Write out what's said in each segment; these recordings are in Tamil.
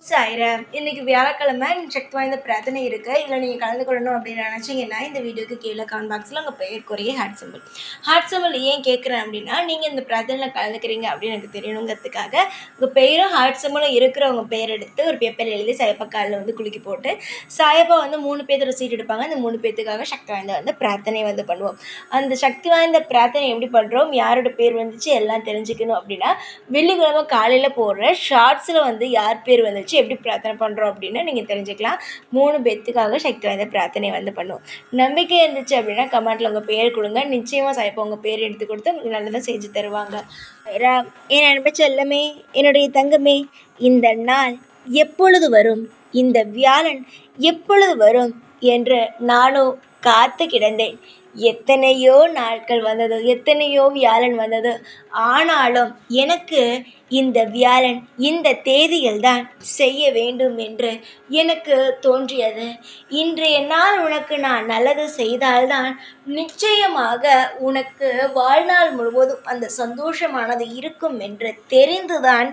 சாய்ராம். இன்னைக்கு வியாழக்கிழமை சக்தி வாய்ந்த பிரார்த்தனை இருக்குது. இதில் நீங்கள் கலந்து கொள்ளணும் அப்படின்னு நினச்சிங்கன்னா இந்த வீடியோக்கு கீழே கமெண்ட் பாக்ஸில் உங்கள் பெயர் குறைய ஹார்ட் சிம்பிள் ஏன் கேட்குறேன் அப்படின்னா, நீங்கள் இந்த பிரார்த்தனையில் கலந்துக்கிறீங்க அப்படின்னு எனக்கு தெரியணுங்கிறதுக்காக உங்கள் பெயரும் ஹார்ட் சிம்பிளும் இருக்கிறவங்க பெயர் எடுத்து ஒரு பேப்பர் எழுதி சாயப்பா காலில் குலுக்கி போட்டு சாயப்பா 3 பேர் சீட் எடுப்பாங்க. அந்த 3 பேர்த்துக்காக சக்தி வாய்ந்த பிரார்த்தனை பண்ணுவோம். அந்த சக்தி வாய்ந்த பிரார்த்தனை எப்படி பண்ணுறோம், யாரோட பேர் வந்துச்சு எல்லாம் தெரிஞ்சுக்கணும் அப்படின்னா வெள்ளிக்கிழமை காலையில் போடுற ஷார்ட்ஸில் யார் பேர் வந்துச்சு எப்படி பிரார்த்தனை பண்ணுறோம் அப்படின்னு நீங்கள் தெரிஞ்சுக்கலாம். 3 பேர்த்துக்காக சக்தி வாய்ந்த பிரார்த்தனை பண்ணுவோம். நம்பிக்கை இருந்துச்சு அப்படின்னா கமெண்ட்டில் உங்கள் பேர் கொடுங்க. நிச்சயமாக சாய்ப்பா உங்கள் பேர் எடுத்து கொடுத்து நல்லதாக செஞ்சு தருவாங்க. என் அன்பு செல்லமே, என்னுடைய தங்கமே, இந்த நாள் எப்பொழுது வரும், இந்த வியாழன் எப்பொழுது வரும் என்று நானும் காத்து கிடந்தேன். எத்தனையோ நாட்கள் வந்தது, எத்தனையோ வியாழன் வந்தது. ஆனாலும் எனக்கு இந்த வியாழன் இந்த தேதிகள் தான் செய்ய வேண்டும் என்று எனக்கு தோன்றியது. இன்றைய நாள் உனக்கு நான் நல்லது செய்தால்தான் நிச்சயமாக உனக்கு வாழ்நாள் முழுவதும் அந்த சந்தோஷமானது இருக்கும் என்று தெரிந்துதான்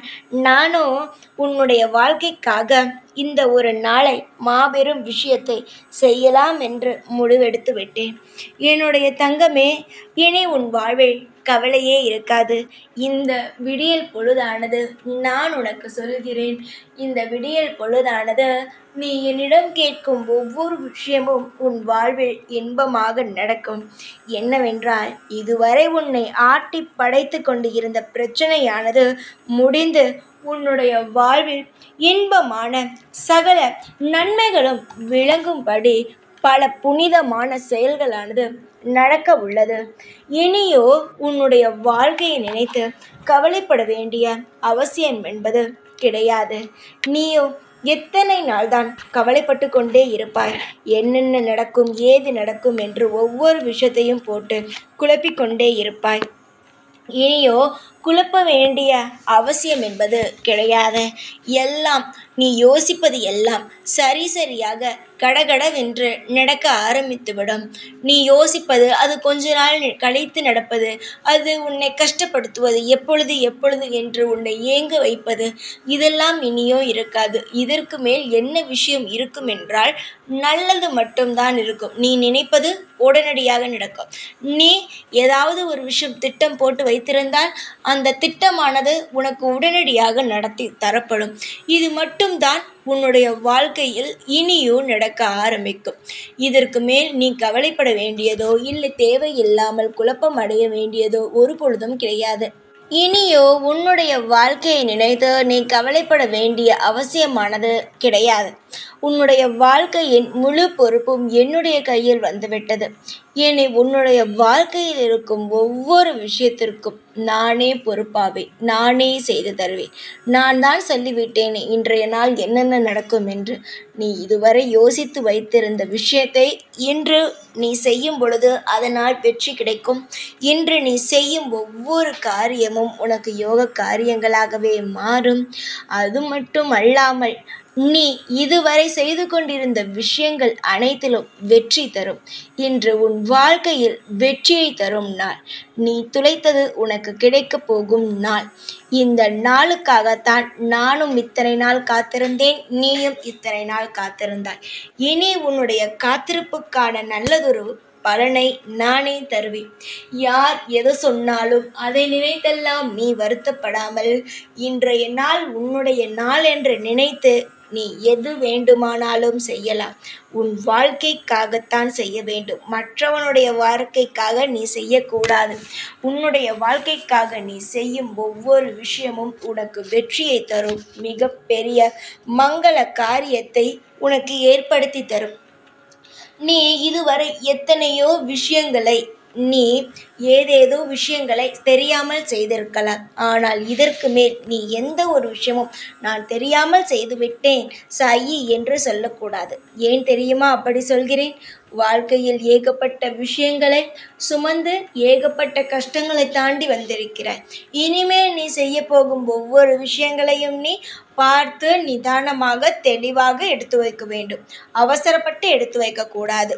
நானும் உன்னுடைய வாழ்க்கைக்காக இந்த ஒரு நாளை மாபெரும் விஷயத்தை செய்யலாம் என்று முடிவெடுத்து விட்டேன். என்னுடைய தங்கமே, இனி உன் வாழ்வில் கவலையே இருக்காது. இந்த விடியல் பொழுதானது நான் உனக்கு சொல்கிறேன். இந்த விடியல் பொழுதானது நீ என்னிடம் கேட்கும் ஒவ்வொரு விஷயமும் உன் வாழ்வில் இன்பமாக நடக்கும். என்னவென்றால், இதுவரை உன்னை ஆட்டி படைத்து கொண்டு இருந்த பிரச்சனையானது முடிந்து உன்னுடைய வாழ்வில் இன்பமான சகல நன்மைகளும் விளங்கும்படி பல புனிதமான செயல்களானது நடக்க உள்ளது. இனியோ உன்னுடைய வாழ்க்கையை நினைத்து கவலைப்பட வேண்டிய அவசியம் என்பது கிடையாது. நீயோ எத்தனை நாள்தான் கவலைப்பட்டு கொண்டே இருப்பாய்? என்னென்ன நடக்கும், ஏது நடக்கும் என்று ஒவ்வொரு விஷயத்தையும் போட்டு குழப்பிக்கொண்டே இருப்பாய். இனியோ குழப்ப வேண்டிய அவசியம் என்பது கிடையாது. எல்லாம் நீ யோசிப்பது எல்லாம் சரியாக கடகடவென்று நடக்க ஆரம்பித்துவிடும். நீ யோசிப்பது அது கொஞ்ச நாள் கழித்து நடப்பது, அது உன்னை கஷ்டப்படுத்துவது, எப்பொழுது என்று உன்னை ஏங்க வைப்பது, இதெல்லாம் இனியோ இருக்காது. இதற்கு மேல் என்ன விஷயம் இருக்கும் என்றால் நல்லது மட்டும்தான் இருக்கும். நீ நினைப்பது உடனடியாக நடக்கும். நீ ஏதாவது ஒரு விஷயம் திட்டம் போட்டு வைத்திருந்தால் அந்த திட்டமானது உனக்கு உடனடியாக நடத்தி தரப்படும். இது மட்டும்தான் உன்னுடைய வாழ்க்கையில் இனியோ நடக்க ஆரம்பிக்கும். இதற்கு மேல் நீ கவலைப்பட வேண்டியதோ இல்லை தேவையில்லாமல் குழப்பம் அடைய வேண்டியதோ ஒரு பொழுதும் கிடையாது. இனியோ உன்னுடைய வாழ்க்கையை நினைத்து நீ கவலைப்பட வேண்டிய அவசியமானது கிடையாது. உன்னுடைய வாழ்க்கையின் முழு பொறுப்பும் என்னுடைய கையில் வந்துவிட்டது. இனி உன்னுடைய வாழ்க்கையில் இருக்கும் ஒவ்வொரு விஷயத்திற்கும் நானே பொறுப்பாவேன். நானே செய்து தருவேன். நான் தான் சொல்லிவிட்டேன் இன்றைய நாள் என்னென்ன நடக்கும் என்று. நீ இதுவரை யோசித்து வைத்திருந்த விஷயத்தை இன்று நீ செய்யும் பொழுது அதனால் வெற்றி கிடைக்கும். இன்று நீ செய்யும் ஒவ்வொரு காரியமும் உனக்கு யோக காரியங்களாகவே மாறும். அது மட்டும் அல்லாமல் நீ இதுவரை செய்து கொண்டிருந்த விஷயங்கள் அனைத்திலும் வெற்றி தரும். இன்று உன் வாழ்க்கையில் வெற்றியை தரும் நாள். நீ துளைத்தது உனக்கு கிடைக்கப் போகும் நாள். இந்த நாளுக்காகத்தான் நானும் இத்தனை நாள் காத்திருந்தேன், நீயும் இத்தனை நாள் காத்திருந்தாய். இனி உன்னுடைய காத்திருப்புக்கான நல்லதொரு பலனை நானே தருவேன். யார் எது சொன்னாலும் அதை நினைத்தெல்லாம் நீ வருத்தப்படாமல் இன்றைய நாள் உன்னுடைய நாள் என்று நினைத்து நீ எது வேண்டுமானாலும் செய்யலாம். உன் வாழ்க்கைக்காகத்தான் செய்ய வேண்டும். மற்றவனுடைய வாழ்க்கைக்காக நீ செய்யக்கூடாது. உன்னுடைய வாழ்க்கைக்காக நீ செய்யும் ஒவ்வொரு விஷயமும் உனக்கு வெற்றியை தரும். மிகப்பெரிய மங்கள காரியத்தை உனக்கு ஏற்படுத்தி தரும். நீ இதுவரை எத்தனையோ விஷயங்களை நீ ஏதேதோ விஷயங்களை தெரியாமல் செய்திருக்கலாம். ஆனால் இதற்கு மேல் நீ எந்த ஒரு விஷயமும் நான் தெரியாமல் செய்துவிட்டேன் சாயி என்று சொல்லக்கூடாது. ஏன் தெரியுமா அப்படி சொல்கிறேன்? வாழ்க்கையில் ஏகப்பட்ட விஷயங்களை சுமந்து ஏகப்பட்ட கஷ்டங்களை தாண்டி வந்திருக்கிறாய். இனிமேல் நீ செய்ய போகும் ஒவ்வொரு விஷயங்களையும் நீ பார்த்து நிதானமாக தெளிவாக எடுத்து வைக்க வேண்டும். அவசரப்பட்டு எடுத்து வைக்கக்கூடாது.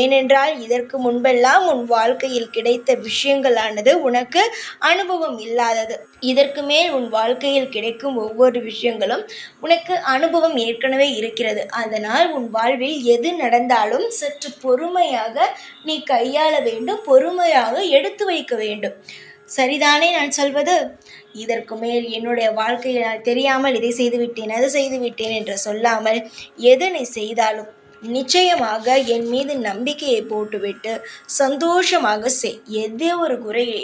ஏனென்றால் இதற்கு முன்பெல்லாம் உன் வாழ்க்கையில் கிடைத்த விஷயங்களானது உனக்கு அனுபவம் இல்லாதது. இதற்கு மேல் உன் வாழ்க்கையில் கிடைக்கும் ஒவ்வொரு விஷயங்களும் உனக்கு அனுபவம் ஏற்கனவே இருக்கிறது. அதனால் உன் வாழ்வில் எது நடந்தாலும் சற்று பொறுமையாக நீ கையாள வேண்டும், பொறுமையாக எடுத்து வைக்க வேண்டும். சரிதானே நான் சொல்வது? இதற்கு மேல் என்னுடைய வாழ்க்கையில் நான் தெரியாமல் இதை செய்துவிட்டேன், அது செய்துவிட்டேன் என்று சொல்லாமல் எதனை செய்தாலும் நிச்சயமாக என் மீது நம்பிக்கையை போட்டுவிட்டு சந்தோஷமாக செய்.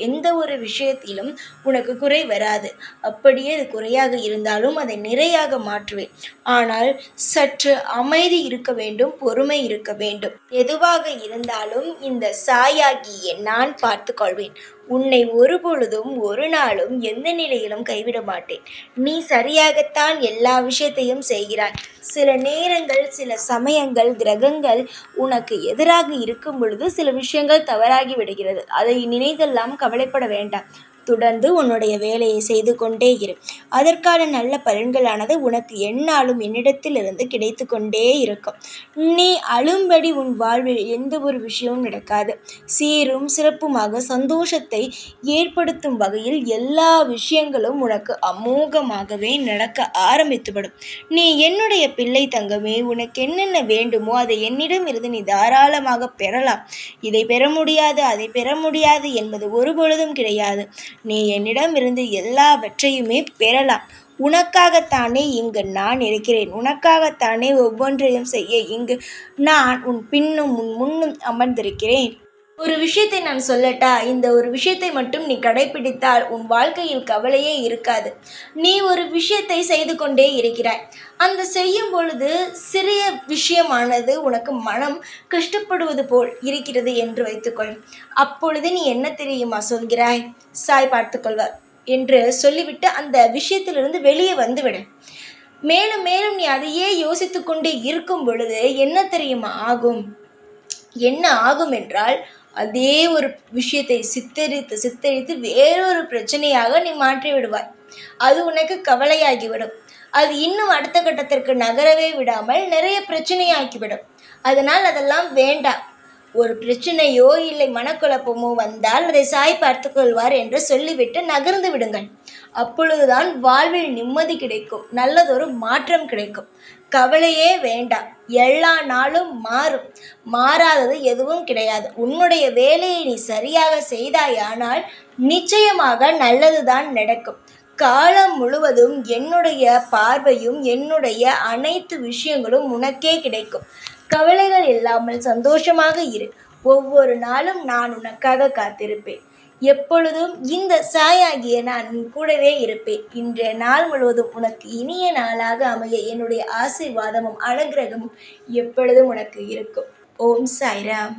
எந்த ஒரு விஷயத்திலும் உனக்கு குறை வராது. அப்படியே அது குறையாக இருந்தாலும் அதை நிறையாக மாற்றுவேன். ஆனால் சற்று அமைதி இருக்க வேண்டும், பொறுமை இருக்க வேண்டும். எதுவாக இருந்தாலும் இந்த சாயாகிய நான் பார்த்து கொள்வேன். உன்னை ஒருபொழுதும் ஒரு நாளும் எந்த நிலையிலும் கைவிட மாட்டேன். நீ சரியாகத்தான் எல்லா விஷயத்தையும் செய்கிறாய். சில நேரங்கள், சில சமயங்கள், கிரகங்கள் உனக்கு எதிராக இருக்கும் பொழுது சில விஷயங்கள் தவறாகி விடுகிறது. அதை நினைத்தெல்லாம் கவலைப்பட வேண்டாம். தொடர்ந்து உன்னுடைய வேலையை செய்து கொண்டே இரு. அதற்கான நல்ல பலன்களானது உனக்கு எந்நாளும் என்னிடத்திலிருந்து கிடைத்து கொண்டே இருக்கும். நீ அழும்படி உன் வாழ்வில் எந்த ஒரு விஷயமும் நடக்காது. சீரும் சிறப்புமாக சந்தோஷத்தை ஏற்படுத்தும் வகையில் எல்லா விஷயங்களும் உனக்கு அமோகமாகவே நடக்க ஆரம்பித்துவிடும். நீ என்னுடைய பிள்ளை தங்கமே. உனக்கு என்னென்ன வேண்டுமோ அதை என்னிடம் இருந்து நீ தாராளமாக பெறலாம். இதை பெற முடியாது, அதை பெற முடியாது என்பது ஒருபொழுதும் கிடையாது. நீ என்னிடம் இருந்து எல்லாவற்றையுமே பெறலாம். உனக்காகத்தானே இங்கு நான் இருக்கிறேன். உனக்காகத்தானே ஒவ்வொன்றையும் செய்ய இங்கு நான் உன் பின்னும் உன் முன்னும் அமர்ந்திருக்கிறேன். ஒரு விஷயத்தை நான் சொல்லட்டா? இந்த ஒரு விஷயத்தை மட்டும் நீ கடைபிடித்தால் உன் வாழ்க்கையில் கவலையே இருக்காது. நீ ஒரு விஷயத்தை செய்து கொண்டே இருக்கிறாய். அந்த செய்யும் பொழுது சிறிய விஷயமானது உனக்கு மனம் கஷ்டப்படுவது போல் இருக்கிறது என்று வைத்துக்கொள். அப்பொழுது நீ என்ன தெரியுமா சொல்கிறாய்? சாய் பார்த்துக்கொள்வார் என்று சொல்லிவிட்டு அந்த விஷயத்திலிருந்து வெளியே வந்துவிடு. மேலும் மேலும் நீ அதையே யோசித்து கொண்டே இருக்கும் பொழுது என்ன தெரியுமா ஆகும்? என்ன ஆகும் என்றால், அதே ஒரு விஷயத்தை சித்தரித்து சித்தரித்து வேறொரு பிரச்சனையாக நீ மாற்றி விடுவாய். அது உனக்கு கவலையாகிவிடும். அது இன்னும் அடுத்த கட்டத்திற்கு நகரவே விடாமல் நிறைய பிரச்சனையாக்கிவிடும். அதனால் அதெல்லாம் வேண்டாம். ஒரு பிரச்சனையோ இல்லை மனக்குழப்பமோ வந்தால் அதை சாய் பார்த்து கொள்வார் என்று சொல்லிவிட்டு நகர்ந்து விடுங்கள். அப்பொழுதுதான் வாழ்வில் நிம்மதி கிடைக்கும், நல்லதொரு மாற்றம் கிடைக்கும். கவலையே வேண்டாம். எல்லா நாளும் மாறும். மாறாதது எதுவும் கிடையாது. உன்னுடைய வேலையை நீ சரியாக செய்தாயானால் நிச்சயமாக நல்லதுதான் நடக்கும். காலம் முழுவதும் என்னுடைய பார்வையும் என்னுடைய அனைத்து விஷயங்களும் உனக்கே கிடைக்கும். கவலைகள் இல்லாமல் சந்தோஷமாக இரு. ஒவ்வொரு நாளும் நான் உனக்காக காத்திருப்பேன். எப்பொழுதும் இந்த சாயாகிய நான் உன் கூடவே இருப்பேன். இன்றைய நாள் முழுவதும் உனக்கு இனிய நாளாக அமைய என்னுடைய ஆசீர்வாதமும் அனுக்கிரகமும் எப்பொழுதும் உனக்கு இருக்கும். ஓம் சாய்ராம்.